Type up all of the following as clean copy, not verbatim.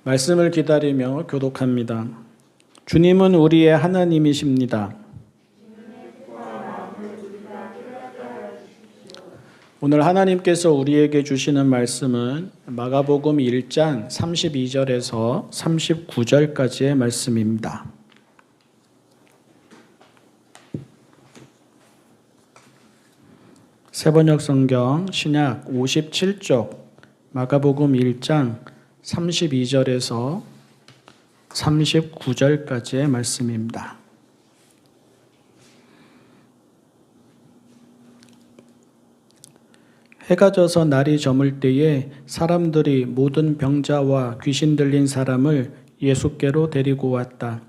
말씀을 기다리며 교독합니다. 주님은 우리의 하나님이십니다. 오늘 하나님께서 우리에게 주시는 말씀은 마가복음 1장 32절에서 39절까지의 말씀입니다. 새번역 성경 신약 57쪽 마가복음 1장 32절에서 39절까지의 말씀입니다. 해가 져서 날이 저물 때에 사람들이 모든 병자와 귀신 들린 사람을 예수께로 데리고 왔다.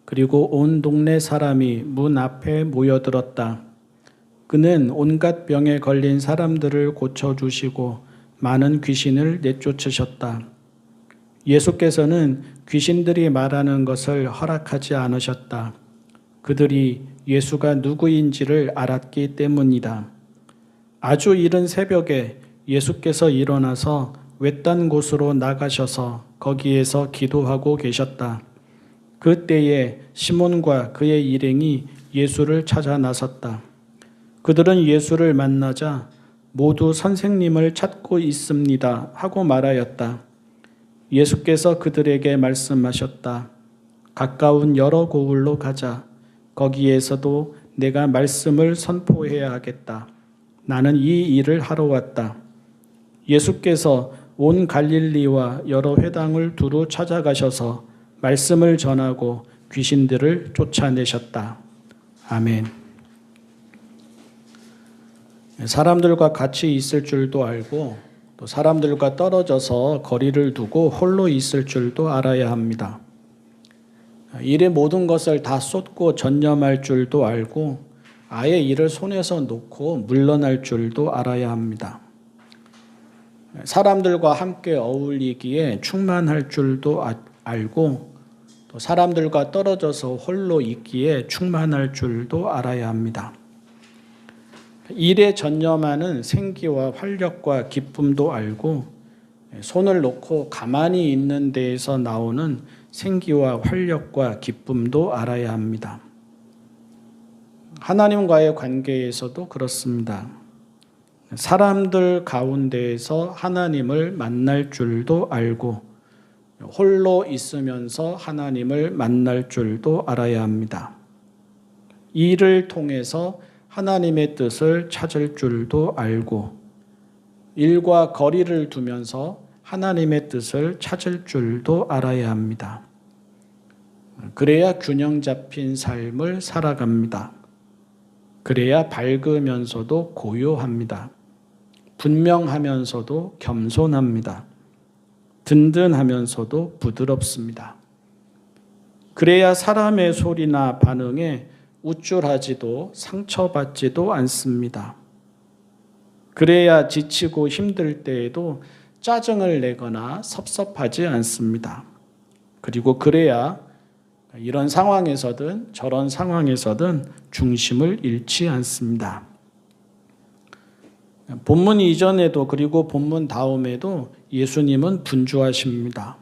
그리고 온 동네 사람이 문 앞에 모여들었다. 그는 온갖 병에 걸린 사람들을 고쳐주시고 많은 귀신을 내쫓으셨다. 예수께서는 귀신들이 말하는 것을 허락하지 않으셨다. 그들이 예수가 누구인지를 알았기 때문이다. 아주 이른 새벽에 예수께서 일어나서 외딴 곳으로 나가셔서 거기에서 기도하고 계셨다. 그때에 시몬과 그의 일행이 예수를 찾아 나섰다. 그들은 예수를 만나자 모두 선생님을 찾고 있습니다 하고 말하였다. 예수께서 그들에게 말씀하셨다. 가까운 여러 고을로 가자. 거기에서도 내가 말씀을 선포해야 하겠다. 나는 이 일을 하러 왔다. 예수께서 온 갈릴리와 여러 회당을 두루 찾아가셔서 말씀을 전하고 귀신들을 쫓아내셨다. 아멘. 사람들과 같이 있을 줄도 알고 또 사람들과 떨어져서 거리를 두고 홀로 있을 줄도 알아야 합니다. 일의 모든 것을 다 쏟고 전념할 줄도 알고 아예 일을 손에서 놓고 물러날 줄도 알아야 합니다. 사람들과 함께 어울리기에 충만할 줄도 알고 또 사람들과 떨어져서 홀로 있기에 충만할 줄도 알아야 합니다. 일에 전념하는 생기와 활력과 기쁨도 알고 손을 놓고 가만히 있는 데에서 나오는 생기와 활력과 기쁨도 알아야 합니다. 하나님과의 관계에서도 그렇습니다. 사람들 가운데에서 하나님을 만날 줄도 알고 홀로 있으면서 하나님을 만날 줄도 알아야 합니다. 일을 통해서 하나님의 뜻을 찾을 줄도 알고 일과 거리를 두면서 하나님의 뜻을 찾을 줄도 알아야 합니다. 그래야 균형 잡힌 삶을 살아갑니다. 그래야 밝으면서도 고요합니다. 분명하면서도 겸손합니다. 든든하면서도 부드럽습니다. 그래야 사람의 소리나 반응에 우쭐하지도 상처받지도 않습니다. 그래야 지치고 힘들 때에도 짜증을 내거나 섭섭하지 않습니다. 그리고 그래야 이런 상황에서든 저런 상황에서든 중심을 잃지 않습니다. 본문 이전에도 그리고 본문 다음에도 예수님은 분주하십니다.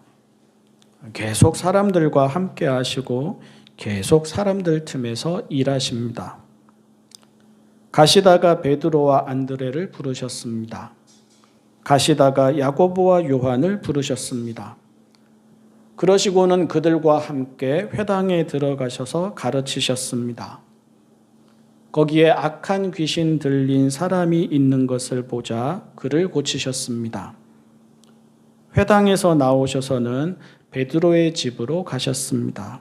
계속 사람들과 함께 하시고 계속 사람들 틈에서 일하십니다. 가시다가 베드로와 안드레를 부르셨습니다. 가시다가 야고보와 요한을 부르셨습니다. 그러시고는 그들과 함께 회당에 들어가셔서 가르치셨습니다. 거기에 악한 귀신 들린 사람이 있는 것을 보자 그를 고치셨습니다. 회당에서 나오셔서는 베드로의 집으로 가셨습니다.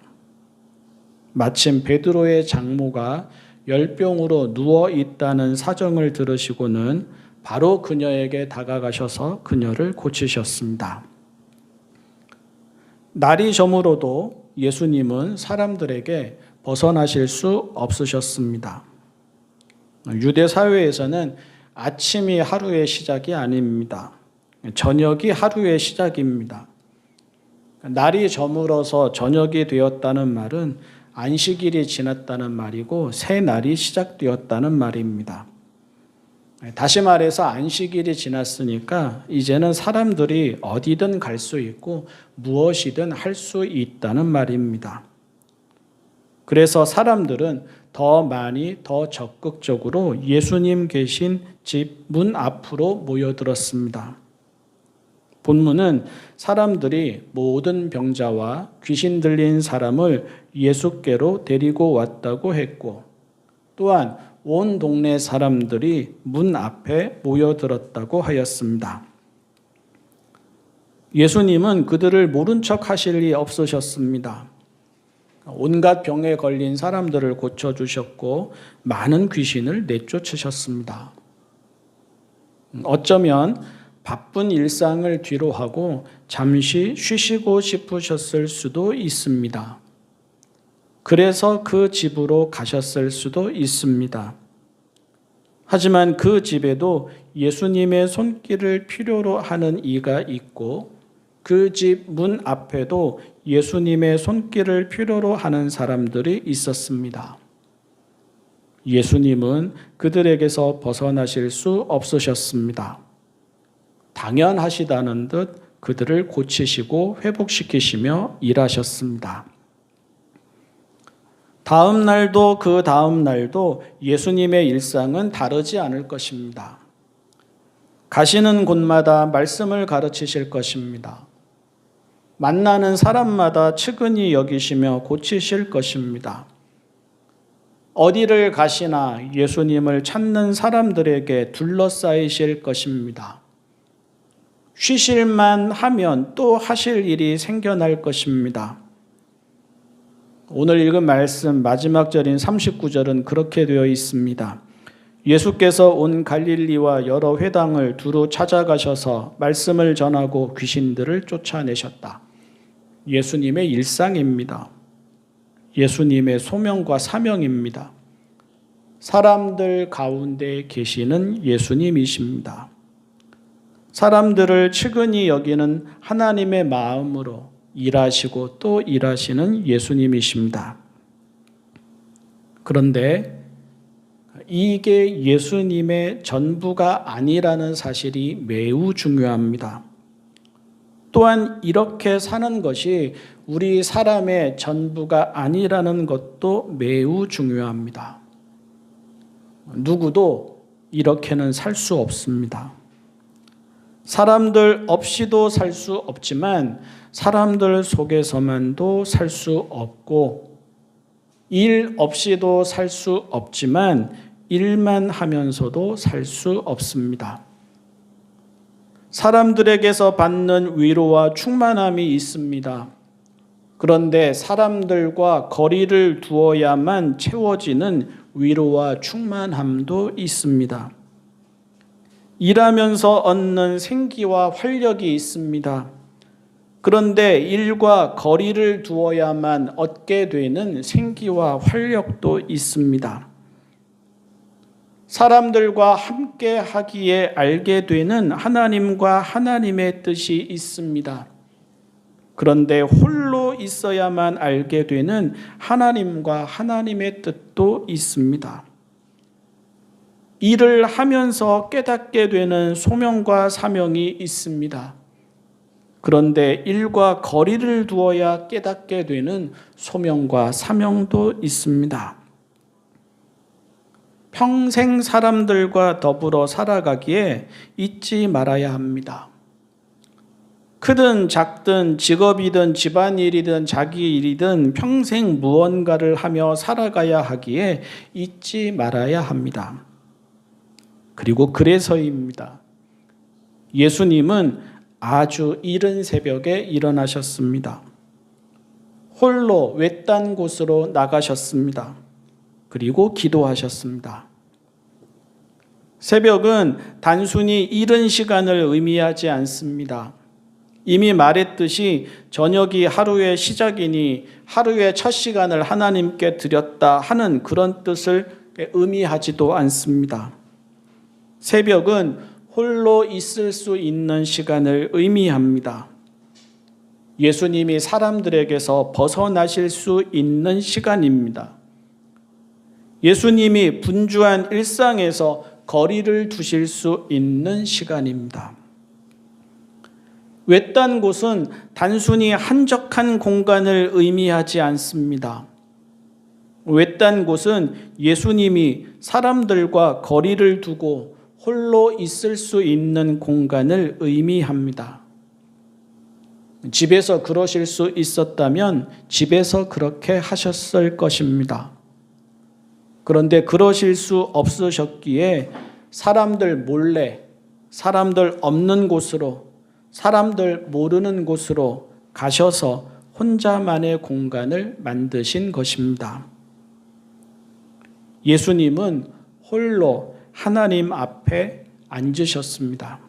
마침 베드로의 장모가 열병으로 누워 있다는 사정을 들으시고는 바로 그녀에게 다가가셔서 그녀를 고치셨습니다. 날이 저물어도 예수님은 사람들에게 벗어나실 수 없으셨습니다. 유대 사회에서는 아침이 하루의 시작이 아닙니다. 저녁이 하루의 시작입니다. 날이 저물어서 저녁이 되었다는 말은 안식일이 지났다는 말이고 새 날이 시작되었다는 말입니다. 다시 말해서 안식일이 지났으니까 이제는 사람들이 어디든 갈 수 있고 무엇이든 할 수 있다는 말입니다. 그래서 사람들은 더 많이 더 적극적으로 예수님 계신 집 문 앞으로 모여들었습니다. 본문은 사람들이 모든 병자와 귀신 들린 사람을 예수께로 데리고 왔다고 했고, 또한 온 동네 사람들이 문 앞에 모여들었다고 하였습니다. 예수님은 그들을 모른 척 하실 리 없으셨습니다. 온갖 병에 걸린 사람들을 고쳐주셨고 많은 귀신을 내쫓으셨습니다. 어쩌면 바쁜 일상을 뒤로하고 잠시 쉬시고 싶으셨을 수도 있습니다. 그래서 그 집으로 가셨을 수도 있습니다. 하지만 그 집에도 예수님의 손길을 필요로 하는 이가 있고 그 집 문 앞에도 예수님의 손길을 필요로 하는 사람들이 있었습니다. 예수님은 그들에게서 벗어나실 수 없으셨습니다. 당연하시다는 듯 그들을 고치시고 회복시키시며 일하셨습니다. 다음 날도 그 다음 날도 예수님의 일상은 다르지 않을 것입니다. 가시는 곳마다 말씀을 가르치실 것입니다. 만나는 사람마다 측은히 여기시며 고치실 것입니다. 어디를 가시나 예수님을 찾는 사람들에게 둘러싸이실 것입니다. 쉬실만 하면 또 하실 일이 생겨날 것입니다. 오늘 읽은 말씀 마지막 절인 39절은 그렇게 되어 있습니다. 예수께서 온 갈릴리와 여러 회당을 두루 찾아가셔서 말씀을 전하고 귀신들을 쫓아내셨다. 예수님의 일상입니다. 예수님의 소명과 사명입니다. 사람들 가운데 계시는 예수님이십니다. 사람들을 측은히 여기는 하나님의 마음으로 일하시고 또 일하시는 예수님이십니다. 그런데 이게 예수님의 전부가 아니라는 사실이 매우 중요합니다. 또한 이렇게 사는 것이 우리 사람의 전부가 아니라는 것도 매우 중요합니다. 누구도 이렇게는 살 수 없습니다. 사람들 없이도 살 수 없지만 사람들 속에서만도 살 수 없고 일 없이도 살 수 없지만 일만 하면서도 살 수 없습니다. 사람들에게서 받는 위로와 충만함이 있습니다. 그런데 사람들과 거리를 두어야만 채워지는 위로와 충만함도 있습니다. 일하면서 얻는 생기와 활력이 있습니다. 그런데 일과 거리를 두어야만 얻게 되는 생기와 활력도 있습니다. 사람들과 함께 하기에 알게 되는 하나님과 하나님의 뜻이 있습니다. 그런데 홀로 있어야만 알게 되는 하나님과 하나님의 뜻도 있습니다. 일을 하면서 깨닫게 되는 소명과 사명이 있습니다. 그런데 일과 거리를 두어야 깨닫게 되는 소명과 사명도 있습니다. 평생 사람들과 더불어 살아가기에 잊지 말아야 합니다. 크든 작든 직업이든 집안일이든 자기 일이든 평생 무언가를 하며 살아가야 하기에 잊지 말아야 합니다. 그리고 그래서입니다. 예수님은 아주 이른 새벽에 일어나셨습니다. 홀로 외딴 곳으로 나가셨습니다. 그리고 기도하셨습니다. 새벽은 단순히 이른 시간을 의미하지 않습니다. 이미 말했듯이 저녁이 하루의 시작이니 하루의 첫 시간을 하나님께 드렸다 하는 그런 뜻을 의미하지도 않습니다. 새벽은 홀로 있을 수 있는 시간을 의미합니다. 예수님이 사람들에게서 벗어나실 수 있는 시간입니다. 예수님이 분주한 일상에서 거리를 두실 수 있는 시간입니다. 외딴 곳은 단순히 한적한 공간을 의미하지 않습니다. 외딴 곳은 예수님이 사람들과 거리를 두고 홀로 있을 수 있는 공간을 의미합니다. 집에서 그러실 수 있었다면 집에서 그렇게 하셨을 것입니다. 그런데 그러실 수 없으셨기에 사람들 몰래, 사람들 없는 곳으로, 사람들 모르는 곳으로 가셔서 혼자만의 공간을 만드신 것입니다. 예수님은 홀로 하나님 앞에 앉으셨습니다.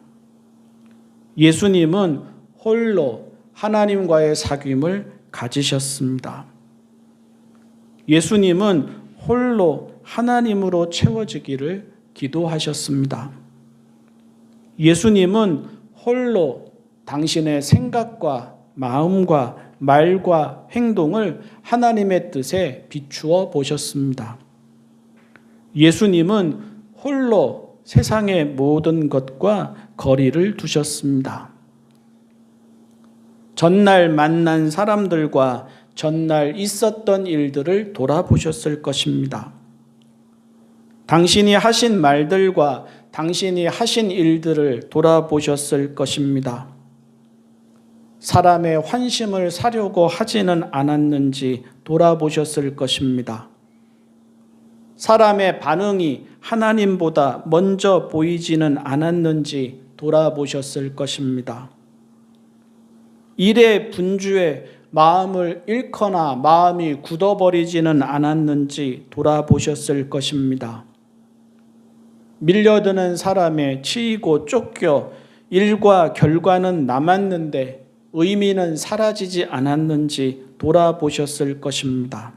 예수님은 홀로 하나님과의 사귐을 가지셨습니다. 예수님은 홀로 하나님으로 채워지기를 기도하셨습니다. 예수님은 홀로 당신의 생각과 마음과 말과 행동을 하나님의 뜻에 비추어 보셨습니다. 예수님은 홀로 세상의 모든 것과 거리를 두셨습니다. 전날 만난 사람들과 전날 있었던 일들을 돌아보셨을 것입니다. 당신이 하신 말들과 당신이 하신 일들을 돌아보셨을 것입니다. 사람의 환심을 사려고 하지는 않았는지 돌아보셨을 것입니다. 사람의 반응이 하나님보다 먼저 보이지는 않았는지 돌아보셨을 것입니다. 일의 분주에 마음을 잃거나 마음이 굳어버리지는 않았는지 돌아보셨을 것입니다. 밀려드는 사람에 치이고 쫓겨 일과 결과는 남았는데 의미는 사라지지 않았는지 돌아보셨을 것입니다.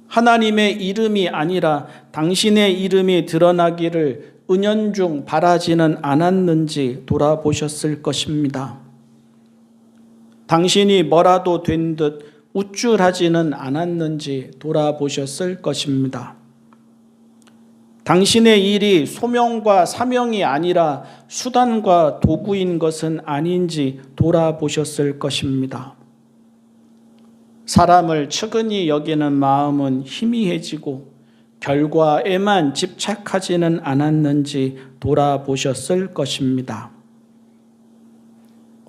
하나님의 이름이 아니라 당신의 이름이 드러나기를 은연중 바라지는 않았는지 돌아보셨을 것입니다. 당신이 뭐라도 된 듯 우쭐하지는 않았는지 돌아보셨을 것입니다. 당신의 일이 소명과 사명이 아니라 수단과 도구인 것은 아닌지 돌아보셨을 것입니다. 사람을 측은히 여기는 마음은 희미해지고 결과에만 집착하지는 않았는지 돌아보셨을 것입니다.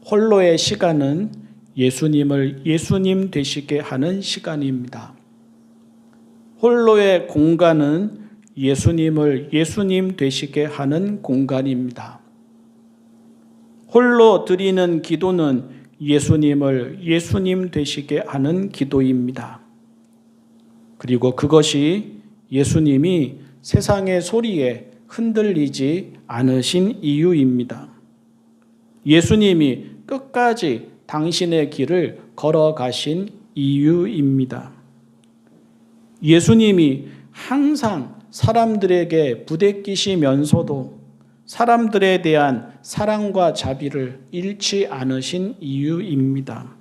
홀로의 시간은 예수님을 예수님 되시게 하는 시간입니다. 홀로의 공간은 예수님을 예수님 되시게 하는 공간입니다. 홀로 드리는 기도는 예수님을 예수님 되시게 하는 기도입니다. 그리고 그것이 예수님이 세상의 소리에 흔들리지 않으신 이유입니다. 예수님이 끝까지 당신의 길을 걸어가신 이유입니다. 예수님이 항상 사람들에게 부대끼시면서도 사람들에 대한 사랑과 자비를 잃지 않으신 이유입니다.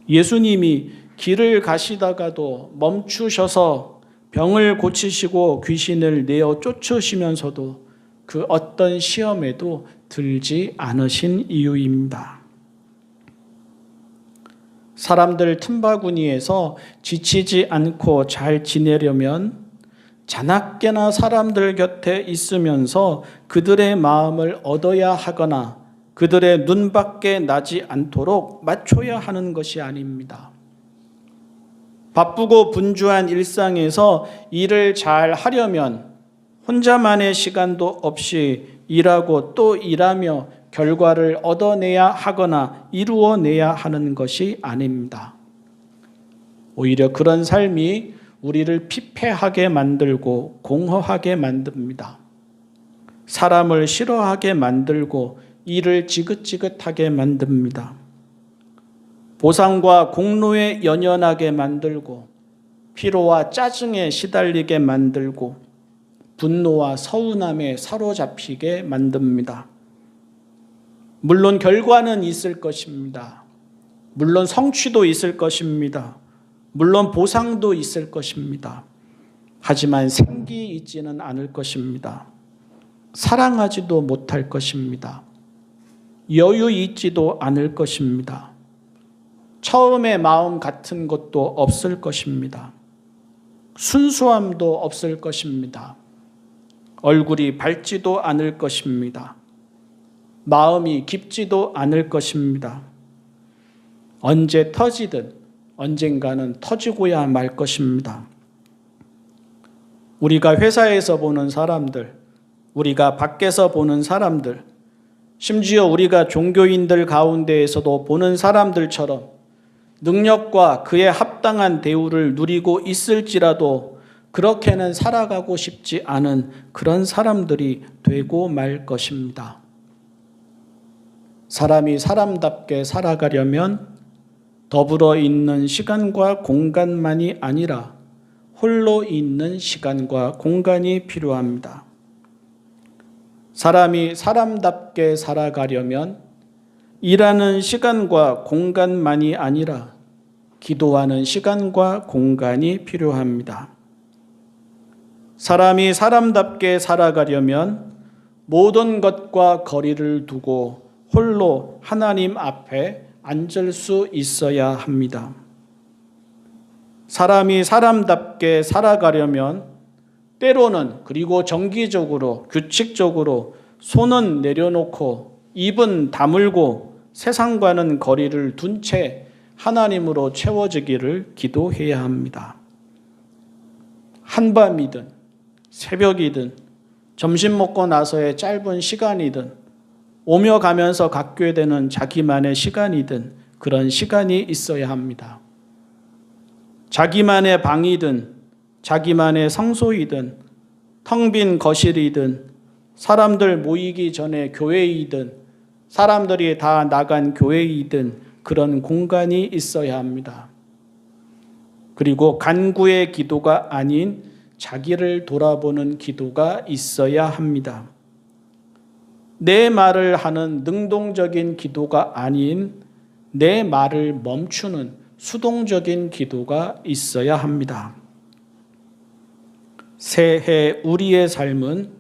예수님이 길을 가시다가도 멈추셔서 병을 고치시고 귀신을 내어 쫓으시면서도 그 어떤 시험에도 들지 않으신 이유입니다. 사람들 틈바구니에서 지치지 않고 잘 지내려면 자나깨나 사람들 곁에 있으면서 그들의 마음을 얻어야 하거나 그들의 눈밖에 나지 않도록 맞춰야 하는 것이 아닙니다. 바쁘고 분주한 일상에서 일을 잘 하려면 혼자만의 시간도 없이 일하고 또 일하며 결과를 얻어내야 하거나 이루어내야 하는 것이 아닙니다. 오히려 그런 삶이 우리를 피폐하게 만들고 공허하게 만듭니다. 사람을 싫어하게 만들고 일을 지긋지긋하게 만듭니다. 보상과 공로에 연연하게 만들고 피로와 짜증에 시달리게 만들고 분노와 서운함에 사로잡히게 만듭니다. 물론 결과는 있을 것입니다. 물론 성취도 있을 것입니다. 물론 보상도 있을 것입니다. 하지만 생기 있지는 않을 것입니다. 사랑하지도 못할 것입니다. 여유 있지도 않을 것입니다. 처음의 마음 같은 것도 없을 것입니다. 순수함도 없을 것입니다. 얼굴이 밝지도 않을 것입니다. 마음이 깊지도 않을 것입니다. 언제 터지든 언젠가는 터지고야 말 것입니다. 우리가 회사에서 보는 사람들, 우리가 밖에서 보는 사람들, 심지어 우리가 종교인들 가운데에서도 보는 사람들처럼 능력과 그에 합당한 대우를 누리고 있을지라도 그렇게는 살아가고 싶지 않은 그런 사람들이 되고 말 것입니다. 사람이 사람답게 살아가려면 더불어 있는 시간과 공간만이 아니라 홀로 있는 시간과 공간이 필요합니다. 사람이 사람답게 살아가려면 일하는 시간과 공간만이 아니라 기도하는 시간과 공간이 필요합니다. 사람이 사람답게 살아가려면 모든 것과 거리를 두고 홀로 하나님 앞에 앉을 수 있어야 합니다. 사람이 사람답게 살아가려면 때로는 그리고 정기적으로 규칙적으로 손은 내려놓고 입은 다물고 세상과는 거리를 둔 채 하나님으로 채워지기를 기도해야 합니다. 한밤이든 새벽이든 점심 먹고 나서의 짧은 시간이든 오며 가면서 갖게 되는 자기만의 시간이든 그런 시간이 있어야 합니다. 자기만의 방이든 자기만의 성소이든 텅 빈 거실이든 사람들 모이기 전에 교회이든 사람들이 다 나간 교회이든 그런 공간이 있어야 합니다. 그리고 간구의 기도가 아닌 자기를 돌아보는 기도가 있어야 합니다. 내 말을 하는 능동적인 기도가 아닌 내 말을 멈추는 수동적인 기도가 있어야 합니다. 새해 우리의 삶은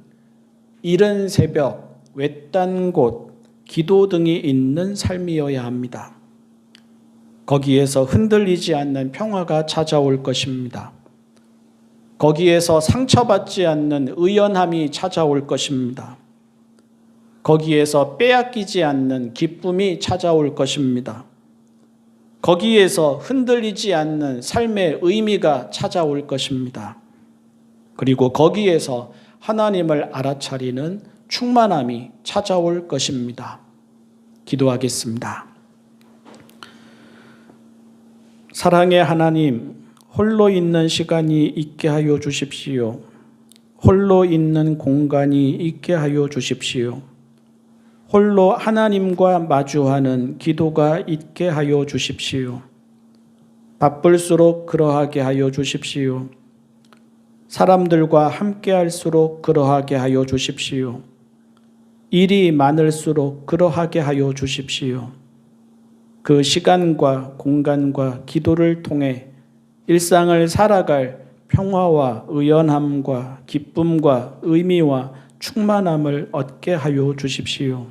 이른 새벽, 외딴 곳, 기도 등이 있는 삶이어야 합니다. 거기에서 흔들리지 않는 평화가 찾아올 것입니다. 거기에서 상처받지 않는 의연함이 찾아올 것입니다. 거기에서 빼앗기지 않는 기쁨이 찾아올 것입니다. 거기에서 흔들리지 않는 삶의 의미가 찾아올 것입니다. 그리고 거기에서 하나님을 알아차리는 충만함이 찾아올 것입니다. 기도하겠습니다. 사랑의 하나님, 홀로 있는 시간이 있게 하여 주십시오. 홀로 있는 공간이 있게 하여 주십시오. 홀로 하나님과 마주하는 기도가 있게 하여 주십시오. 바쁠수록 그러하게 하여 주십시오. 사람들과 함께 할수록 그러하게 하여 주십시오. 일이 많을수록 그러하게 하여 주십시오. 그 시간과 공간과 기도를 통해 일상을 살아갈 평화와 의연함과 기쁨과 의미와 충만함을 얻게 하여 주십시오.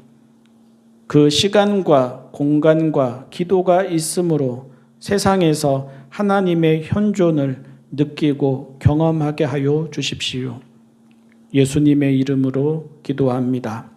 그 시간과 공간과 기도가 있으므로 세상에서 하나님의 현존을 느끼고 경험하게 하여 주십시오. 예수님의 이름으로 기도합니다.